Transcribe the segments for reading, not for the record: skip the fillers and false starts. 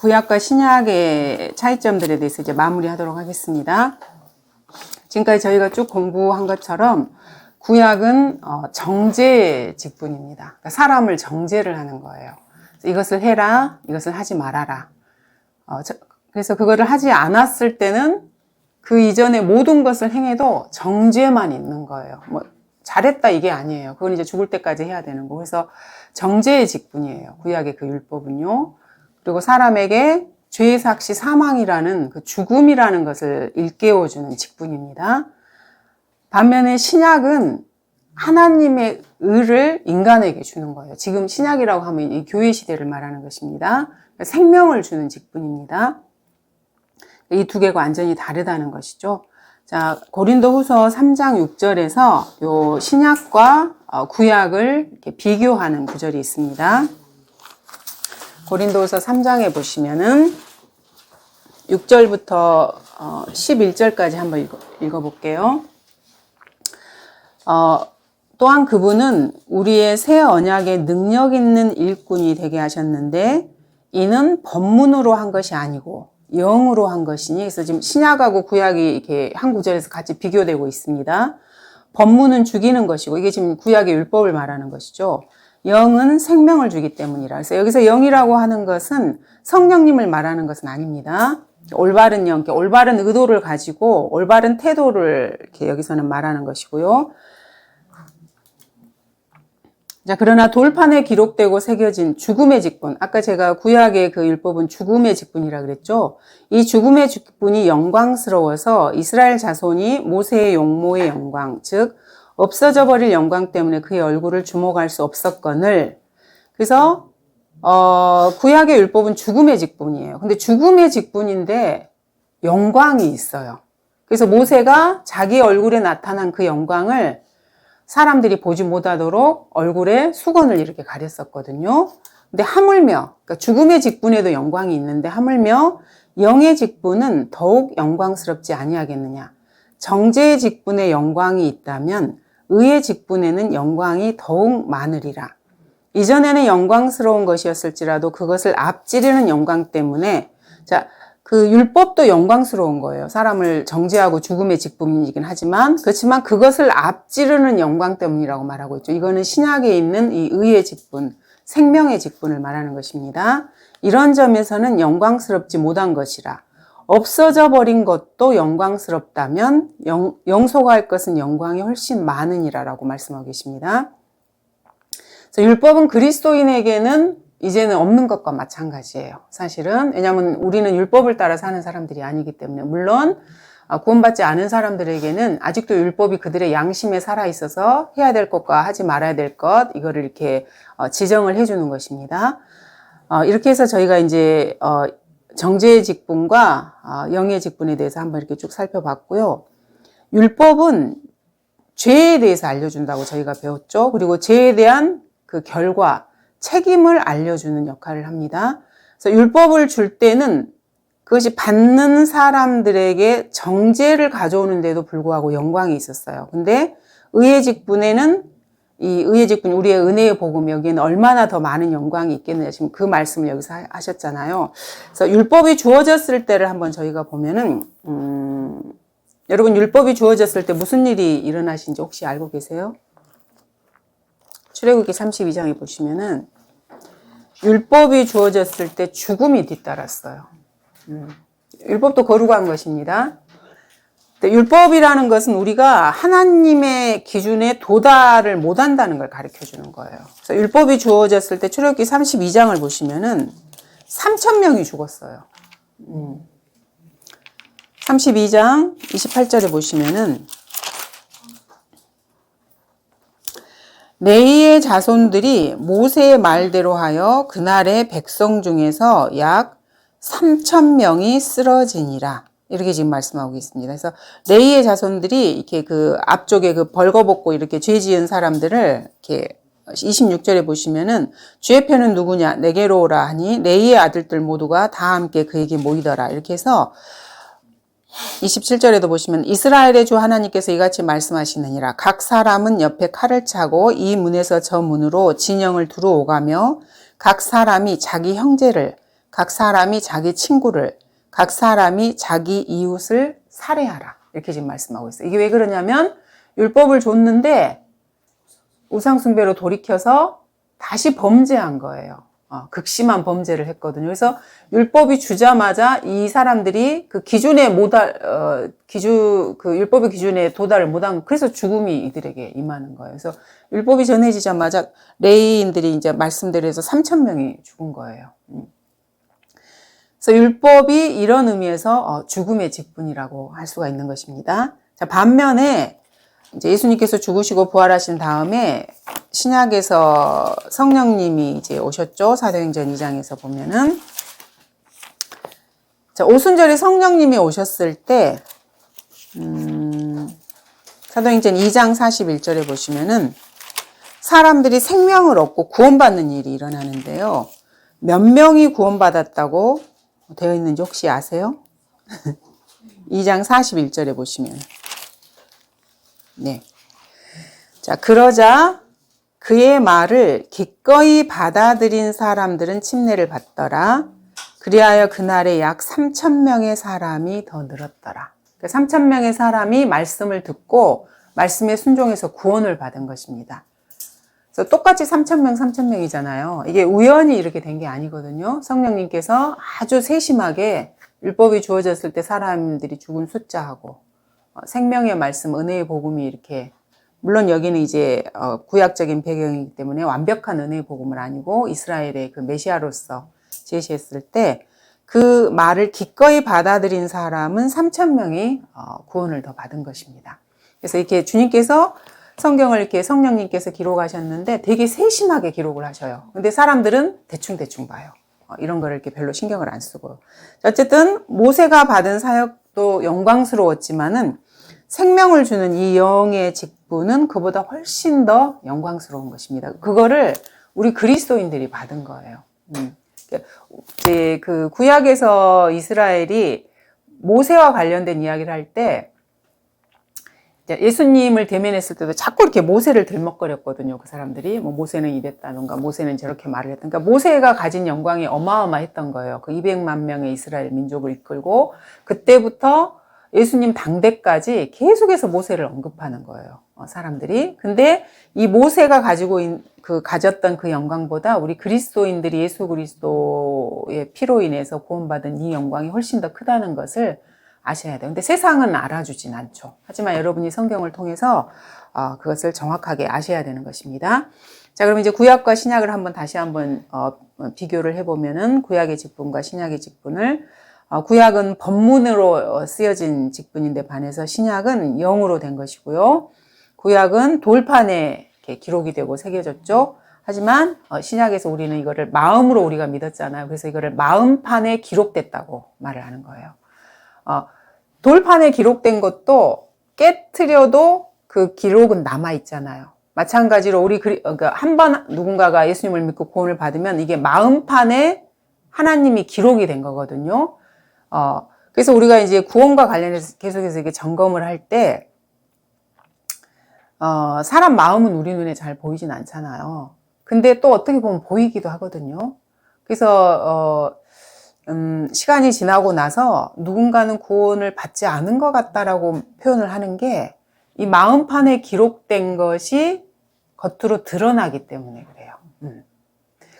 구약과 신약의 차이점들에 대해서 이제 마무리하도록 하겠습니다. 지금까지 저희가 쭉 공부한 것처럼 구약은 정죄 직분입니다. 그러니까 사람을 정죄를 하는 거예요. 이것을 해라, 이것을 하지 말아라. 그래서 그거를 하지 않았을 때는 그 이전에 모든 것을 행해도 정죄만 있는 거예요. 뭐 잘했다 이게 아니에요. 그건 이제 죽을 때까지 해야 되는 거. 그래서 정죄의 직분이에요. 구약의 그 율법은요. 그리고 사람에게 죄삭시 사망이라는 그 죽음이라는 것을 일깨워주는 직분입니다. 반면에 신약은 하나님의 의를 인간에게 주는 거예요. 지금 신약이라고 하면 이 교회 시대를 말하는 것입니다. 생명을 주는 직분입니다. 이 두 개가 완전히 다르다는 것이죠. 자, 고린도후서 3장 6절에서 요 신약과 구약을 이렇게 비교하는 구절이 있습니다. 고린도후서 3장에 보시면은 6절부터 11절까지 한번 읽어볼게요. 또한 그분은 우리의 새 언약의 능력 있는 일꾼이 되게 하셨는데 이는 법문으로 한 것이 아니고 영으로 한 것이니, 그래서 지금 신약하고 구약이 이렇게 한 구절에서 같이 비교되고 있습니다. 법문은 죽이는 것이고, 이게 지금 구약의 율법을 말하는 것이죠. 영은 생명을 주기 때문이라. 그래서 여기서 영이라고 하는 것은 성령님을 말하는 것은 아닙니다. 올바른 영, 올바른 의도를 가지고 올바른 태도를 이렇게 여기서는 말하는 것이고요. 자, 그러나 돌판에 기록되고 새겨진 죽음의 직분. 아까 제가 구약의 그 율법은 죽음의 직분이라 그랬죠. 이 죽음의 직분이 영광스러워서 이스라엘 자손이 모세의 용모의 영광, 즉 없어져 버릴 영광 때문에 그의 얼굴을 주목할 수 없었거늘. 그래서 구약의 율법은 죽음의 직분이에요. 근데 죽음의 직분인데 영광이 있어요. 그래서 모세가 자기 얼굴에 나타난 그 영광을 사람들이 보지 못하도록 얼굴에 수건을 이렇게 가렸었거든요. 근데 하물며, 그러니까 죽음의 직분에도 영광이 있는데 하물며 영의 직분은 더욱 영광스럽지 아니하겠느냐. 정죄의 직분에 영광이 있다면 의의 직분에는 영광이 더욱 많으리라. 이전에는 영광스러운 것이었을지라도 그것을 앞지르는 영광 때문에, 자, 그 율법도 영광스러운 거예요. 사람을 정죄하고 죽음의 직분이긴 하지만, 그렇지만 그것을 앞지르는 영광 때문이라고 말하고 있죠. 이거는 신약에 있는 이 의의 직분, 생명의 직분을 말하는 것입니다. 이런 점에서는 영광스럽지 못한 것이라. 없어져 버린 것도 영광스럽다면 영속할 것은 영광이 훨씬 많으니라라고 말씀하고 계십니다. 그래서 율법은 그리스도인에게는 이제는 없는 것과 마찬가지예요. 사실은. 왜냐하면 우리는 율법을 따라 사는 사람들이 아니기 때문에. 물론 구원받지 않은 사람들에게는 아직도 율법이 그들의 양심에 살아있어서 해야 될 것과 하지 말아야 될 것, 이거를 이렇게 지정을 해주는 것입니다. 이렇게 해서 저희가 이제 정죄의 직분과 영의 직분에 대해서 한번 이렇게 쭉 살펴봤고요. 율법은 죄에 대해서 알려준다고 저희가 배웠죠. 그리고 죄에 대한 그 결과, 책임을 알려주는 역할을 합니다. 그래서 율법을 줄 때는 그것이 받는 사람들에게 정죄를 가져오는데도 불구하고 영광이 있었어요. 근데 의의 직분에는 이 의의 직분, 우리의 은혜의 복음, 여기에는 얼마나 더 많은 영광이 있겠느냐. 지금 그 말씀을 여기서 하셨잖아요. 그래서 율법이 주어졌을 때를 한번 저희가 보면은, 여러분 율법이 주어졌을 때 무슨 일이 일어나신지 혹시 알고 계세요? 출애굽기 32장에 보시면은 율법이 주어졌을 때 죽음이 뒤따랐어요. 율법도 거룩한 것입니다. 율법이라는 것은 우리가 하나님의 기준에 도달을 못한다는 걸 가르쳐 주는 거예요. 그래서 율법이 주어졌을 때 출애굽기 32장을 보시면은 3,000명이 죽었어요. 32장 28절에 보시면은 레위의 자손들이 모세의 말대로 하여 그날의 백성 중에서 약 3,000명이 쓰러지니라. 이렇게 지금 말씀하고 있습니다. 그래서 레위의 자손들이 이렇게 그 앞쪽에 그 벌거벗고 이렇게 죄 지은 사람들을 이렇게 26절에 보시면은 주의 편은 누구냐? 내게로 오라 하니 레위의 아들들 모두가 다 함께 그에게 모이더라. 이렇게 해서 27절에도 보시면 이스라엘의 주 하나님께서 이같이 말씀하시느니라. 각 사람은 옆에 칼을 차고 이 문에서 저 문으로 진영을 두루 오가며 각 사람이 자기 형제를 각 사람이 자기 친구를, 각 사람이 자기 이웃을 살해하라. 이렇게 지금 말씀하고 있어요. 이게 왜 그러냐면 율법을 줬는데 우상숭배로 돌이켜서 다시 범죄한 거예요. 극심한 범죄를 했거든요. 그래서 율법이 주자마자 이 사람들이 그 기준에 그 율법의 기준에 도달을 못한, 그래서 죽음이 이들에게 임하는 거예요. 그래서 율법이 전해지자마자 레위인들이 이제 말씀대로 해서 3,000명이 죽은 거예요. 그래서 율법이 이런 의미에서 죽음의 직분이라고 할 수가 있는 것입니다. 자, 반면에 이제 예수님께서 죽으시고 부활하신 다음에 신약에서 성령님이 이제 오셨죠. 사도행전 2장에서 보면은. 자, 오순절에 성령님이 오셨을 때, 사도행전 2장 41절에 보시면은 사람들이 생명을 얻고 구원받는 일이 일어나는데요. 몇 명이 구원받았다고 되어 있는지 혹시 아세요? 2장 41절에 보시면. 네. 자, 그러자 그의 말을 기꺼이 받아들인 사람들은 침례를 받더라. 그리하여 그날에 약 3,000명의 사람이 더 늘었더라. 3,000명의 사람이 말씀을 듣고 말씀에 순종해서 구원을 받은 것입니다. 그래서 똑같이 3,000명, 3,000명이잖아요. 이게 우연히 이렇게 된 게 아니거든요. 성령님께서 아주 세심하게 율법이 주어졌을 때 사람들이 죽은 숫자하고 생명의 말씀, 은혜의 복음이 이렇게, 물론 여기는 이제 구약적인 배경이기 때문에 완벽한 은혜의 복음은 아니고 이스라엘의 그 메시아로서 제시했을 때 그 말을 기꺼이 받아들인 사람은 3,000명이 구원을 더 받은 것입니다. 그래서 이렇게 주님께서 성경을 이렇게 성령님께서 기록하셨는데 되게 세심하게 기록을 하셔요. 근데 사람들은 대충대충 봐요. 이런 거를 이렇게 별로 신경을 안 쓰고. 어쨌든 모세가 받은 사역도 영광스러웠지만은 생명을 주는 이 영의 직분은 그보다 훨씬 더 영광스러운 것입니다. 그거를 우리 그리스도인들이 받은 거예요. 이제 그 구약에서 이스라엘이 모세와 관련된 이야기를 할 때 예수님을 대면했을 때도 자꾸 이렇게 모세를 들먹거렸거든요. 그 사람들이 뭐 모세는 이랬다던가 모세는 저렇게 말을 했던가. 그러니까 모세가 가진 영광이 어마어마했던 거예요. 그 200만 명의 이스라엘 민족을 이끌고 그때부터 예수님 당대까지 계속해서 모세를 언급하는 거예요. 사람들이. 근데 이 모세가 가졌던 그 영광보다 우리 그리스도인들이 예수 그리스도의 피로 인해서 구원받은 이 영광이 훨씬 더 크다는 것을 아셔야 돼요. 근데 세상은 알아주진 않죠. 하지만 여러분이 성경을 통해서 그것을 정확하게 아셔야 되는 것입니다. 자, 그럼 이제 구약과 신약을 다시 한번 비교를 해보면은 구약의 직분과 신약의 직분을, 구약은 법문으로 쓰여진 직분인데 반해서 신약은 영으로 된 것이고요. 구약은 돌판에 이렇게 기록이 되고 새겨졌죠. 하지만 신약에서 우리는 이거를 마음으로 우리가 믿었잖아요. 그래서 이거를 마음판에 기록됐다고 말을 하는 거예요. 돌판에 기록된 것도 깨트려도 그 기록은 남아있잖아요. 마찬가지로 그러니까 한번 누군가가 예수님을 믿고 구원을 받으면 이게 마음판에 하나님이 기록이 된 거거든요. 그래서 우리가 이제 구원과 관련해서 계속해서 이게 점검을 할 때, 사람 마음은 우리 눈에 잘 보이진 않잖아요. 근데 또 어떻게 보면 보이기도 하거든요. 그래서, 시간이 지나고 나서 누군가는 구원을 받지 않은 것 같다라고 표현을 하는 게 이 마음판에 기록된 것이 겉으로 드러나기 때문에 그래요.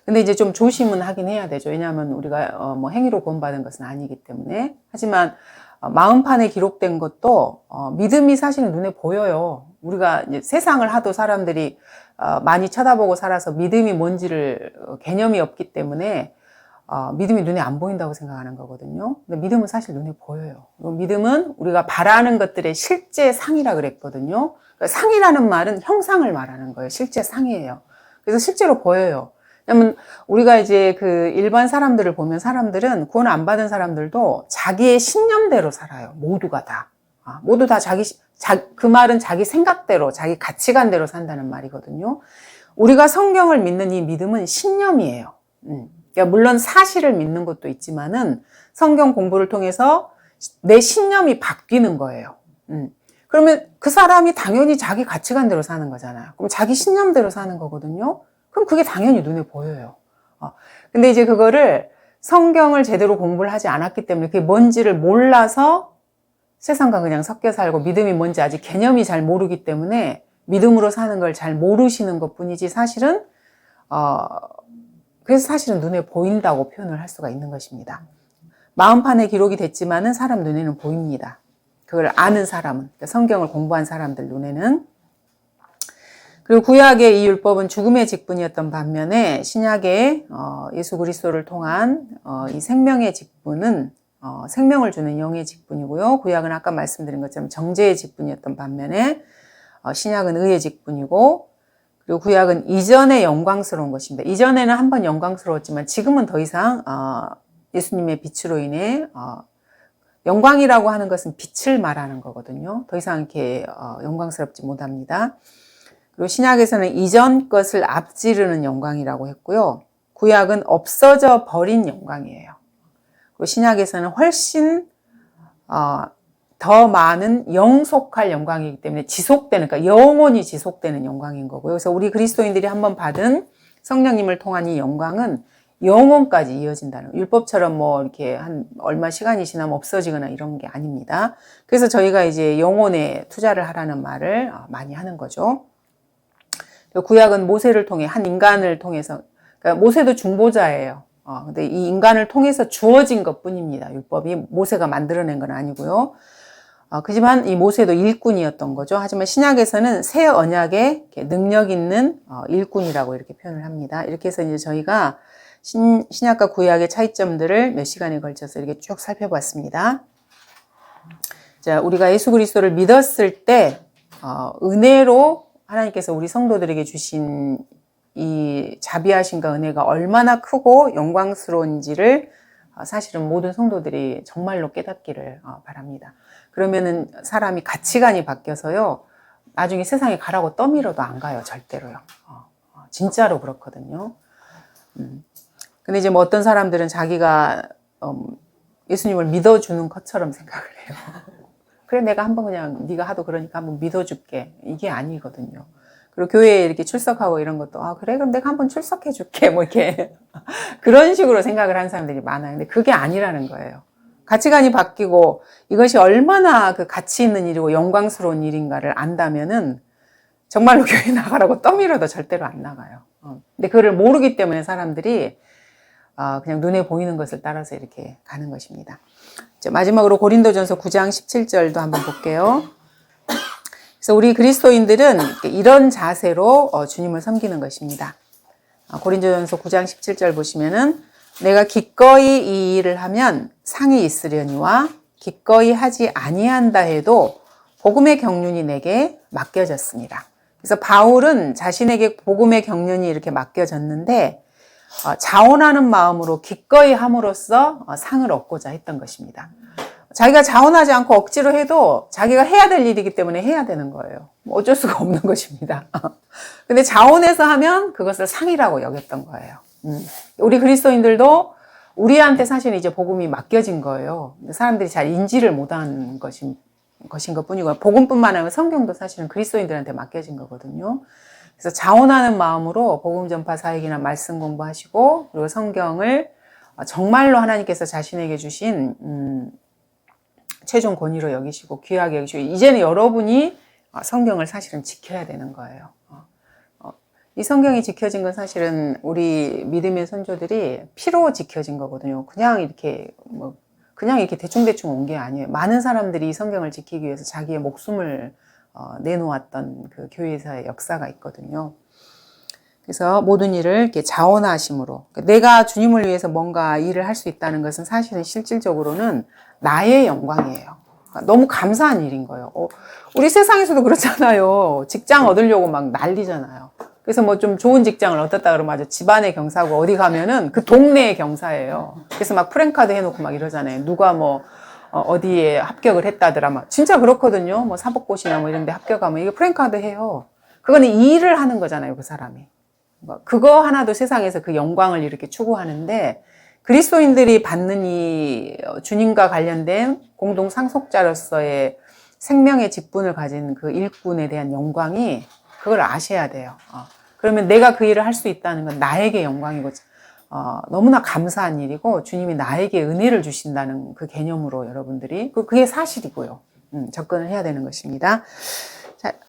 근데 이제 좀 조심은 하긴 해야 되죠. 왜냐하면 우리가 뭐 행위로 구원받은 것은 아니기 때문에. 하지만 마음판에 기록된 것도 믿음이 사실은 눈에 보여요. 우리가 이제 세상을 하도 사람들이 많이 쳐다보고 살아서 믿음이 뭔지를 개념이 없기 때문에 믿음이 눈에 안 보인다고 생각하는 거거든요. 근데 믿음은 사실 눈에 보여요. 믿음은 우리가 바라는 것들의 실제 상이라 그랬거든요. 그러니까 상이라는 말은 형상을 말하는 거예요. 실제 상이에요. 그래서 실제로 보여요. 왜냐면 우리가 이제 그 일반 사람들을 보면 사람들은 구원 안 받은 사람들도 자기의 신념대로 살아요. 모두가 다. 모두 다 그 말은 자기 생각대로, 자기 가치관대로 산다는 말이거든요. 우리가 성경을 믿는 이 믿음은 신념이에요. 그러니까 물론 사실을 믿는 것도 있지만은 성경 공부를 통해서 내 신념이 바뀌는 거예요. 그러면 그 사람이 당연히 자기 가치관대로 사는 거잖아요. 그럼 자기 신념대로 사는 거거든요. 그럼 그게 당연히 눈에 보여요. 근데 이제 그거를 성경을 제대로 공부를 하지 않았기 때문에 그게 뭔지를 몰라서 세상과 그냥 섞여 살고 믿음이 뭔지 아직 개념이 잘 모르기 때문에 믿음으로 사는 걸 잘 모르시는 것 뿐이지 사실은 그래서 사실은 눈에 보인다고 표현을 할 수가 있는 것입니다. 마음판에 기록이 됐지만은 사람 눈에는 보입니다. 그걸 아는 사람은, 그러니까 성경을 공부한 사람들 눈에는. 그리고 구약의 이 율법은 죽음의 직분이었던 반면에 신약의 예수 그리스도를 통한 이 생명의 직분은 생명을 주는 영의 직분이고요. 구약은 아까 말씀드린 것처럼 정죄의 직분이었던 반면에 신약은 의의 직분이고, 그리고 구약은 이전에 영광스러운 것입니다. 이전에는 한번 영광스러웠지만 지금은 더 이상 예수님의 빛으로 인해 영광이라고 하는 것은 빛을 말하는 거거든요. 더 이상 이렇게 영광스럽지 못합니다. 그리고 신약에서는 이전 것을 앞지르는 영광이라고 했고요. 구약은 없어져 버린 영광이에요. 그리고 신약에서는 훨씬 더 많은 영속할 영광이기 때문에 지속되는, 그러니까 영원히 지속되는 영광인 거고요. 그래서 우리 그리스도인들이 한번 받은 성령님을 통한 이 영광은 영원까지 이어진다는, 율법처럼 뭐 이렇게 한 얼마 시간이 지나면 없어지거나 이런 게 아닙니다. 그래서 저희가 이제 영혼에 투자를 하라는 말을 많이 하는 거죠. 구약은 모세를 통해, 한 인간을 통해서, 그러니까 모세도 중보자예요. 근데 이 인간을 통해서 주어진 것 뿐입니다. 율법이 모세가 만들어낸 건 아니고요. 그지만 이 모세도 일꾼이었던 거죠. 하지만 신약에서는 새 언약의 능력 있는 일꾼이라고 이렇게 표현을 합니다. 이렇게 해서 이제 저희가 신약과 구약의 차이점들을 몇 시간에 걸쳐서 이렇게 쭉 살펴봤습니다. 자, 우리가 예수 그리스도를 믿었을 때 은혜로 하나님께서 우리 성도들에게 주신 이 자비하심과 은혜가 얼마나 크고 영광스러운지를 사실은 모든 성도들이 정말로 깨닫기를 바랍니다. 그러면은 사람이 가치관이 바뀌어서요, 나중에 세상에 가라고 떠밀어도 안 가요, 절대로요. 진짜로 그렇거든요. 근데 이제 뭐 어떤 사람들은 자기가 예수님을 믿어주는 것처럼 생각을 해요. 그래, 내가 한번 그냥 네가 하도 그러니까 한번 믿어줄게. 이게 아니거든요. 그리고 교회에 이렇게 출석하고 이런 것도, 그래, 그럼 내가 한번 출석해줄게. 뭐 이렇게 그런 식으로 생각을 하는 사람들이 많아요. 근데 그게 아니라는 거예요. 가치관이 바뀌고 이것이 얼마나 그 가치 있는 일이고 영광스러운 일인가를 안다면은 정말로 교회 나가라고 떠밀어도 절대로 안 나가요. 근데 그걸 모르기 때문에 사람들이 그냥 눈에 보이는 것을 따라서 이렇게 가는 것입니다. 이제 마지막으로 고린도전서 9장 17절도 한번 볼게요. 그래서 우리 그리스도인들은 이런 자세로 주님을 섬기는 것입니다. 고린도전서 9장 17절 보시면은 내가 기꺼이 이 일을 하면 상이 있으려니와 기꺼이 하지 아니한다 해도 복음의 경륜이 내게 맡겨졌습니다. 그래서 바울은 자신에게 복음의 경륜이 이렇게 맡겨졌는데 자원하는 마음으로 기꺼이 함으로써 상을 얻고자 했던 것입니다. 자기가 자원하지 않고 억지로 해도 자기가 해야 될 일이기 때문에 해야 되는 거예요. 어쩔 수가 없는 것입니다. 근데 자원해서 하면 그것을 상이라고 여겼던 거예요. 우리 그리스도인들도 우리한테 사실 이제 복음이 맡겨진 거예요. 사람들이 잘 인지를 못하는 것인 것 뿐이고, 복음뿐만 아니라 성경도 사실은 그리스도인들한테 맡겨진 거거든요. 그래서 자원하는 마음으로 복음 전파 사역이나 말씀 공부하시고, 그리고 성경을 정말로 하나님께서 자신에게 주신 최종 권위로 여기시고 귀하게 여기시고, 이제는 여러분이 성경을 사실은 지켜야 되는 거예요. 이 성경이 지켜진 건 사실은 우리 믿음의 선조들이 피로 지켜진 거거든요. 그냥 이렇게 대충대충 온 게 아니에요. 많은 사람들이 이 성경을 지키기 위해서 자기의 목숨을 내놓았던 그 교회에서의 역사가 있거든요. 그래서 모든 일을 이렇게 자원하심으로, 내가 주님을 위해서 뭔가 일을 할 수 있다는 것은 사실은 실질적으로는 나의 영광이에요. 너무 감사한 일인 거예요. 우리 세상에서도 그렇잖아요. 직장 얻으려고 막 난리잖아요. 그래서 뭐 좀 좋은 직장을 얻었다 그러면 아주 집안의 경사고, 어디 가면은 그 동네의 경사예요. 그래서 막 프랭카드 해놓고 막 이러잖아요. 누가 뭐 어디에 합격을 했다더라. 막 진짜 그렇거든요. 뭐 사법고시나 뭐 이런 데 합격하면 이게 프랭카드 해요. 그거는 일을 하는 거잖아요, 그 사람이. 그거 하나도 세상에서 그 영광을 이렇게 추구하는데, 그리스도인들이 받는 이 주님과 관련된 공동 상속자로서의 생명의 직분을 가진 그 일꾼에 대한 영광이, 그걸 아셔야 돼요. 그러면 내가 그 일을 할 수 있다는 건 나에게 영광이고, 너무나 감사한 일이고 주님이 나에게 은혜를 주신다는 그 개념으로 여러분들이 그게 사실이고요. 접근을 해야 되는 것입니다. 자,